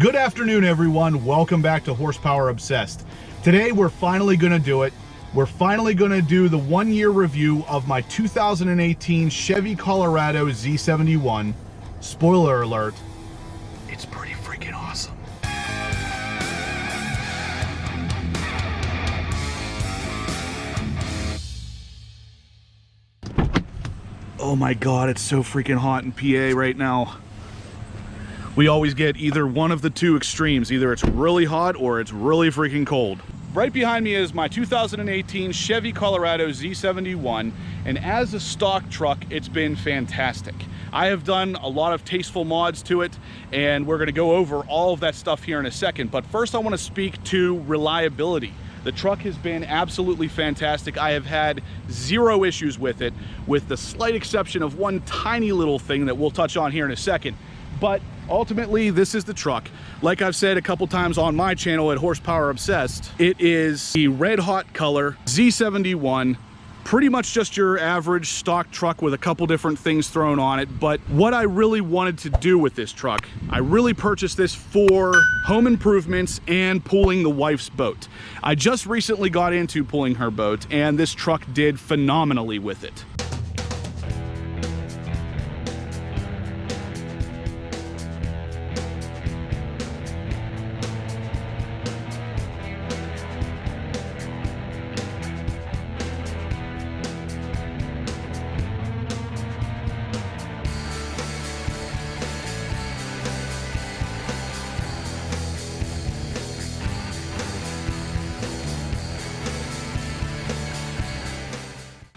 Good afternoon, everyone. Welcome back to Horsepower Obsessed. Today, we're finally gonna do it. We're finally gonna do the 1-year review of my 2018 Chevy Colorado Z71. Spoiler alert, it's pretty freaking awesome. Oh my God, it's so freaking hot in PA right now. We always get either one of the two extremes. Either it's really hot or it's really freaking cold. Right behind me is my 2018 Chevy Colorado Z71, and as a stock truck, it's been fantastic. I have done a lot of tasteful mods to it, and we're gonna go over all of that stuff here in a second. But first I wanna speak to reliability. The truck has been absolutely fantastic. I have had zero issues with it, with the slight exception of one tiny little thing that we'll touch on here in a second. But ultimately, this is the truck. Like I've said a couple times on my channel at Horsepower Obsessed, it is the red hot color Z71, pretty much just your average stock truck with a couple different things thrown on it. But what I really wanted to do with this truck, I really purchased this for home improvements and pulling the wife's boat. I just recently got into pulling her boat, and this truck did phenomenally with it.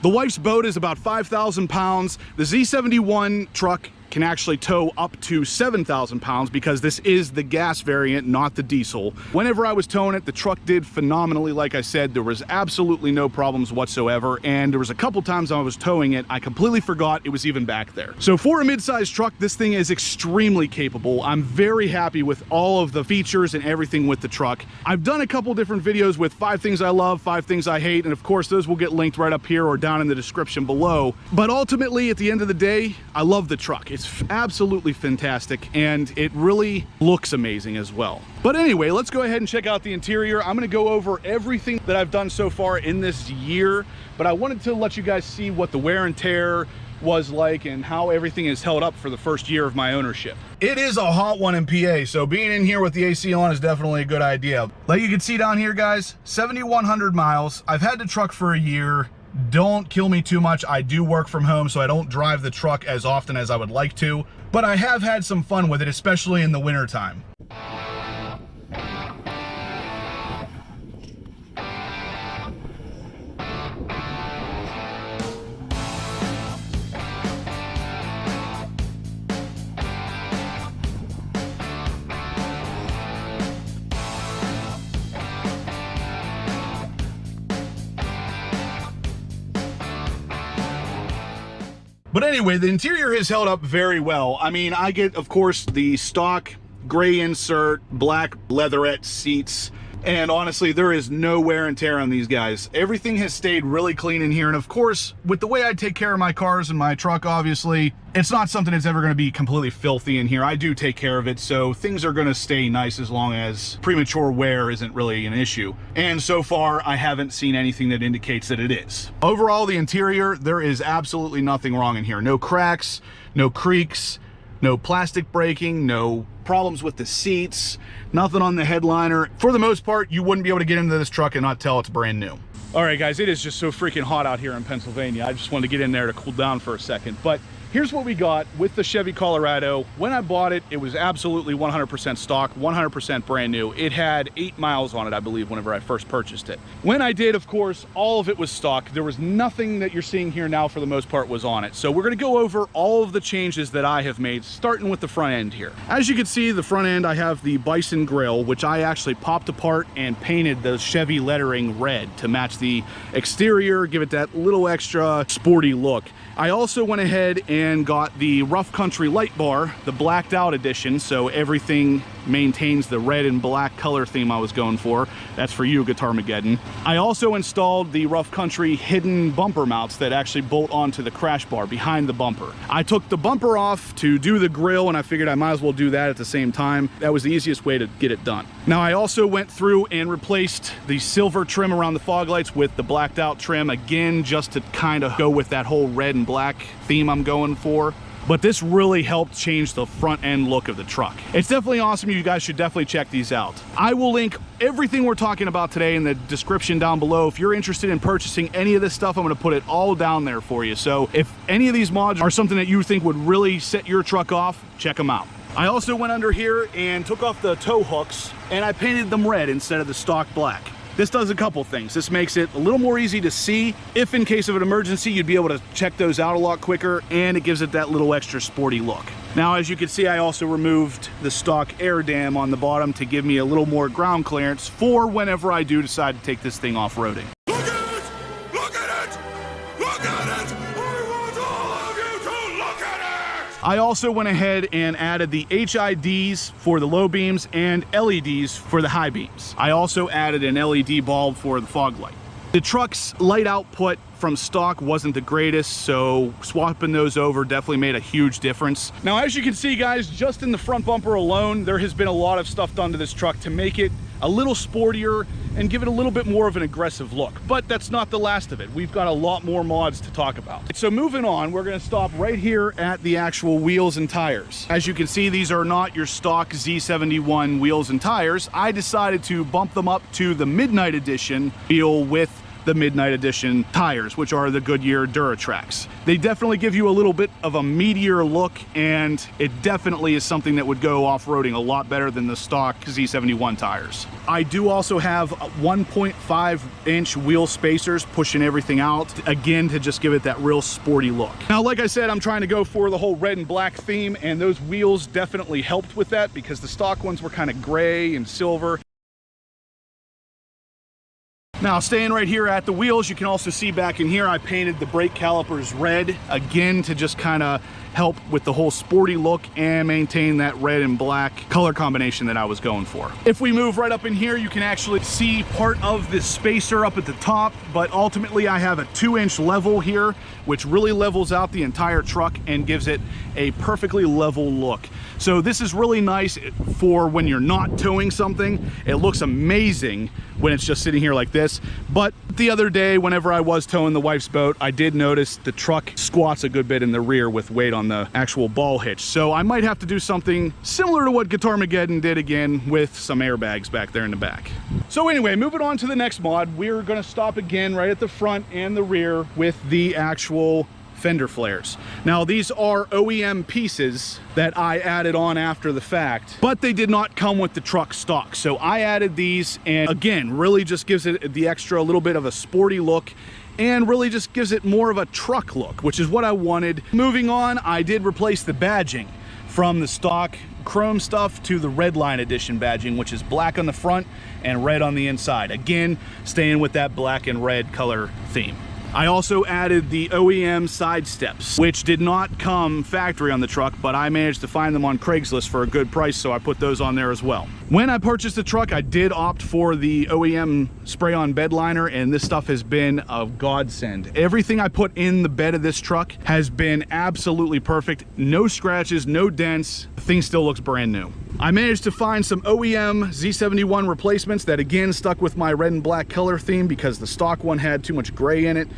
The wife's boat is about 5,000 pounds. The Z71 truck can actually tow up to 7,000 pounds because this is the gas variant, not the diesel. Whenever I was towing it, the truck did phenomenally. Like I said, there was absolutely no problems whatsoever. And there was a couple times I was towing it, I completely forgot it was even back there. So for a mid-sized truck, this thing is extremely capable. I'm very happy with all of the features and everything with the truck. I've done a couple different videos with 5 things I love, 5 things I hate. And of course, those will get linked right up here or down in the description below. But ultimately, at the end of the day, I love the truck. It's absolutely fantastic, and it really looks amazing as well. But anyway, let's go ahead and check out the interior. I'm going to go over everything that I've done so far in this year, but I wanted to let you guys see what the wear and tear was like and how everything is held up for the first year of my ownership. It is a hot one in PA, so being in here with the AC on is definitely a good idea. Like you can see down here, guys, 7,100 miles. I've had the truck for a year. Don't kill me too much. I do work from home, so I don't drive the truck as often as I would like to, but I have had some fun with it, especially in the winter time. But anyway, the interior has held up very well. I mean, I get, of course, the stock gray insert, black leatherette seats, and honestly, there is no wear and tear on these guys. Everything has stayed really clean in here, and of course, with the way I take care of my cars and my truck, obviously, it's not something that's ever gonna be completely filthy in here. I do take care of it, so things are gonna stay nice as long as premature wear isn't really an issue. And so far, I haven't seen anything that indicates that it is. Overall, the interior, there is absolutely nothing wrong in here. No cracks, no creaks, no plastic breaking, no problems with the seats, nothing on the headliner. For the most part, you wouldn't be able to get into this truck and not tell it's brand new. All right, guys, it is just so freaking hot out here in Pennsylvania. I just wanted to get in there to cool down for a second. But here's what we got with the Chevy Colorado. When I bought it, it was absolutely 100% stock, 100% brand new. It had 8 miles on it, I believe, whenever I first purchased it. When I did, of course, all of it was stock. There was nothing that you're seeing here now, for the most part, was on it. So we're gonna go over all of the changes that I have made, starting with the front end here. As you can see, the front end, I have the Bison grille, which I actually popped apart and painted the Chevy lettering red to match the exterior, give it that little extra sporty look. I also went ahead and got the Rough Country light bar, the blacked out edition, so everything maintains the red and black color theme I was going for. That's for you, Guitarmageddon. I also installed the Rough Country hidden bumper mounts that actually bolt onto the crash bar behind the bumper. I took the bumper off to do the grill, and I figured I might as well do that at the same time. That was the easiest way to get it done. Now, I also went through and replaced the silver trim around the fog lights with the blacked out trim, again, just to kind of go with that whole red and black theme I'm going for. But this really helped change the front end look of the truck. It's definitely awesome. You guys should definitely check these out. I will link everything we're talking about today in the description down below. If you're interested in purchasing any of this stuff, I'm gonna put it all down there for you. So if any of these mods are something that you think would really set your truck off, check them out. I also went under here and took off the tow hooks, and I painted them red instead of the stock black. This does a couple things. This makes it a little more easy to see. If in case of an emergency, you'd be able to check those out a lot quicker, and it gives it that little extra sporty look. Now, as you can see, I also removed the stock air dam on the bottom to give me a little more ground clearance for whenever I do decide to take this thing off-roading. Look at it! Look at it! Look at it! I want all of you to look at it! I also went ahead and added the HIDs for the low beams and LEDs for the high beams. I also added an LED bulb for the fog light. The truck's light output from stock wasn't the greatest, so swapping those over definitely made a huge difference. Now, as you can see, guys, just in the front bumper alone, there has been a lot of stuff done to this truck to make it a little sportier and give it a little bit more of an aggressive look. But that's not the last of it. We've got a lot more mods to talk about. So moving on, we're gonna stop right here at the actual wheels and tires. As you can see, these are not your stock Z71 wheels and tires. I decided to bump them up to the Midnight Edition wheel with the Midnight Edition tires, which are the Goodyear Duratrax. They definitely give you a little bit of a meatier look, and it definitely is something that would go off-roading a lot better than the stock Z71 tires. I do also have 1.5-inch wheel spacers pushing everything out, again, to just give it that real sporty look. Now, like I said, I'm trying to go for the whole red and black theme, and those wheels definitely helped with that because the stock ones were kind of gray and silver. Now, staying right here at the wheels, you can also see back in here, I painted the brake calipers red, again, to just kind of help with the whole sporty look and maintain that red and black color combination that I was going for. If we move right up in here, you can actually see part of the spacer up at the top, but ultimately I have a 2-inch level here, which really levels out the entire truck and gives it a perfectly level look. So this is really nice for when you're not towing something. It looks amazing when it's just sitting here like this. But the other day, whenever I was towing the wife's boat, I did notice the truck squats a good bit in the rear with weight on the actual ball hitch. So I might have to do something similar to what Guitarmageddon did again with some airbags back there in the back. So anyway, moving on to the next mod, we're gonna stop again right at the front and the rear with the actual Fender Flares. Now, these are OEM pieces that I added on after the fact, but they did not come with the truck stock. So I added these, and again, really just gives it the extra little bit of a sporty look and really just gives it more of a truck look, which is what I wanted. Moving on, I did replace the badging from the stock chrome stuff to the Redline Edition badging, which is black on the front and red on the inside. Again, staying with that black and red color theme. I also added the OEM side steps, which did not come factory on the truck, but I managed to find them on Craigslist for a good price, so I put those on there as well. When I purchased the truck, I did opt for the OEM spray-on bed liner, and this stuff has been a godsend. Everything I put in the bed of this truck has been absolutely perfect. No scratches, no dents. The thing still looks brand new. I managed to find some OEM Z71 replacements that again stuck with my red and black color theme because the stock one had too much gray in it.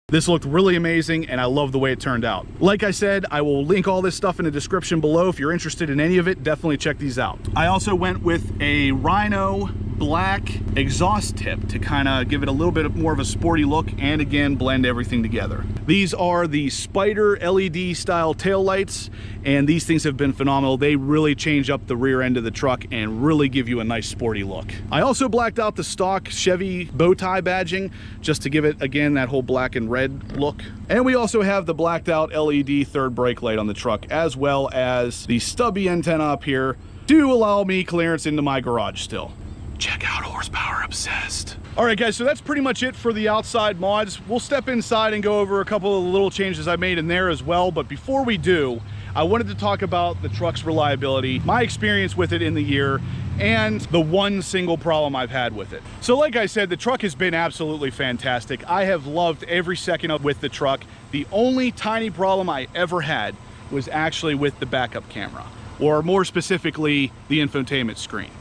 This looked really amazing, and I love the way it turned out. Like I said, I will link all this stuff in the description below. If you're interested in any of it, definitely check these out. I also went with a Rhino black exhaust tip to kind of give it a little bit more of a sporty look and again blend everything together. These are the Spider LED style taillights, and these things have been phenomenal. They really change up the rear end of the truck and really give you a nice sporty look. I also blacked out the stock Chevy bow tie badging just to give it again that whole black and red look. And we also have the blacked out LED third brake light on the truck, as well as the stubby antenna up here to allow me clearance into my garage still. Check out Horsepower Obsessed. All right, guys, so that's pretty much it for the outside mods. We'll step inside and go over a couple of the little changes I made in there as well. But before we do, I wanted to talk about the truck's reliability, my experience with it in the year, and the one single problem I've had with it. So like I said, the truck has been absolutely fantastic. I have loved every second of with the truck. The only tiny problem I ever had was actually with the backup camera, or more specifically, the infotainment screen.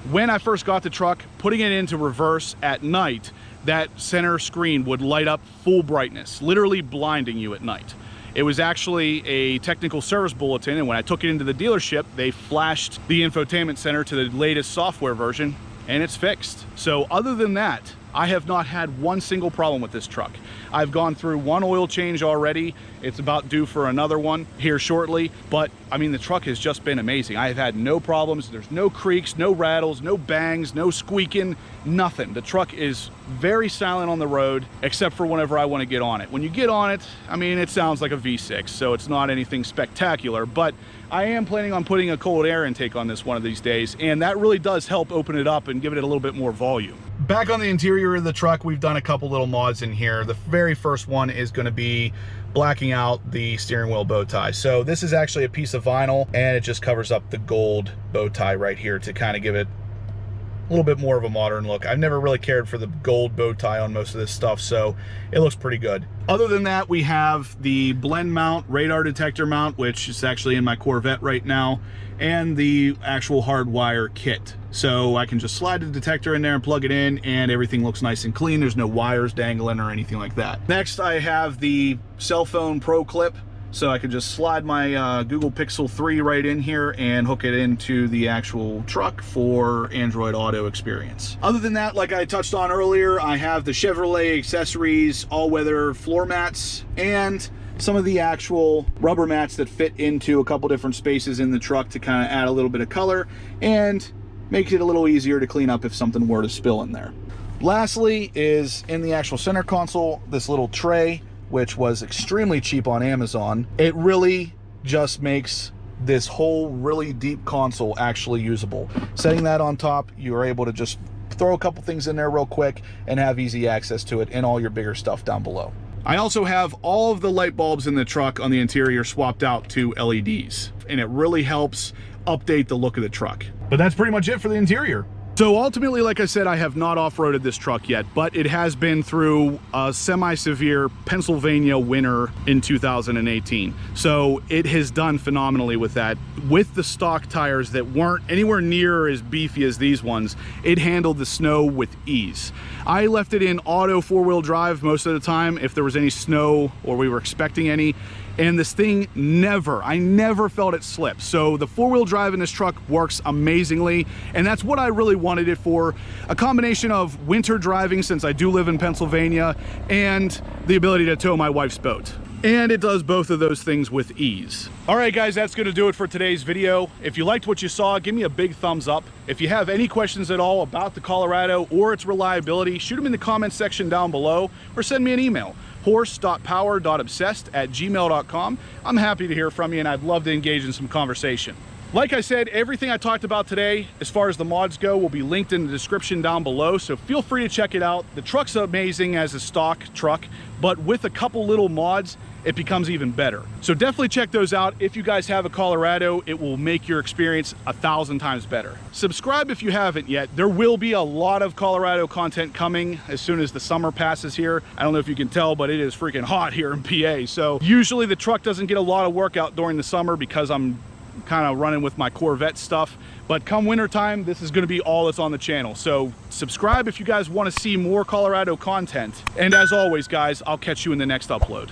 When I first got the truck, putting it into reverse at night, that center screen would light up full brightness, literally blinding you at night. It was actually a technical service bulletin, and when I took it into the dealership, they flashed the infotainment center to the latest software version, and it's fixed. So other than that, I have not had one single problem with this truck. I've gone through one oil change already. It's about due for another one here shortly, but I mean, the truck has just been amazing. I have had no problems. There's no creaks, no rattles, no bangs, no squeaking, nothing. The truck is very silent on the road, except for whenever I want to get on it. When you get on it, I mean, it sounds like a V6, so it's not anything spectacular, but I am planning on putting a cold air intake on this one of these days, and that really does help open it up and give it a little bit more volume. Back on the interior of the truck, we've done a couple little mods in here. The very first one is going to be blacking out the steering wheel bow tie. So this is actually a piece of vinyl, and it just covers up the gold bow tie right here to kind of give it a little bit more of a modern look. I've never really cared for the gold bow tie on most of this stuff, so it looks pretty good. Other than that, we have the blend mount, radar detector mount, which is actually in my Corvette right now, and the actual hardwire kit. So I can just slide the detector in there and plug it in, and everything looks nice and clean. There's no wires dangling or anything like that. Next, I have the cell phone Pro Clip. So I could just slide my Google Pixel 3 right in here and hook it into the actual truck for Android Auto experience. Other than that, like I touched on earlier, I have the Chevrolet accessories, all-weather floor mats, and some of the actual rubber mats that fit into a couple different spaces in the truck to kind of add a little bit of color and make it a little easier to clean up if something were to spill in there. Lastly is in the actual center console, this little tray, which was extremely cheap on Amazon. It really just makes this whole really deep console actually usable. Setting that on top, you are able to just throw a couple things in there real quick and have easy access to it and all your bigger stuff down below. I also have all of the light bulbs in the truck on the interior swapped out to LEDs, and it really helps update the look of the truck. But that's pretty much it for the interior. So ultimately, like I said, I have not off-roaded this truck yet, but it has been through a semi-severe Pennsylvania winter in 2018. So it has done phenomenally with that. With the stock tires that weren't anywhere near as beefy as these ones, it handled the snow with ease. I left it in auto four-wheel drive most of the time if there was any snow or we were expecting any. And this thing I never felt it slip. So the four-wheel drive in this truck works amazingly, and that's what I really wanted it for. A combination of winter driving, since I do live in Pennsylvania, and the ability to tow my wife's boat. And it does both of those things with ease. All right, guys, that's gonna do it for today's video. If you liked what you saw, give me a big thumbs up. If you have any questions at all about the Colorado or its reliability, shoot them in the comments section down below, or send me an email. horse.power.obsessed@gmail.com. I'm happy to hear from you, and I'd love to engage in some conversation. Like I said, everything I talked about today, as far as the mods go, will be linked in the description down below, so feel free to check it out. The truck's amazing as a stock truck, but with a couple little mods, it becomes even better. So definitely check those out. If you guys have a Colorado, it will make your experience 1,000 times better. Subscribe if you haven't yet. There will be a lot of Colorado content coming as soon as the summer passes here. I don't know if you can tell, but it is freaking hot here in PA. So usually the truck doesn't get a lot of work out during the summer because I'm kind of running with my Corvette stuff. But come wintertime, this is going to be all that's on the channel. So subscribe if you guys want to see more Colorado content. And as always, guys, I'll catch you in the next upload.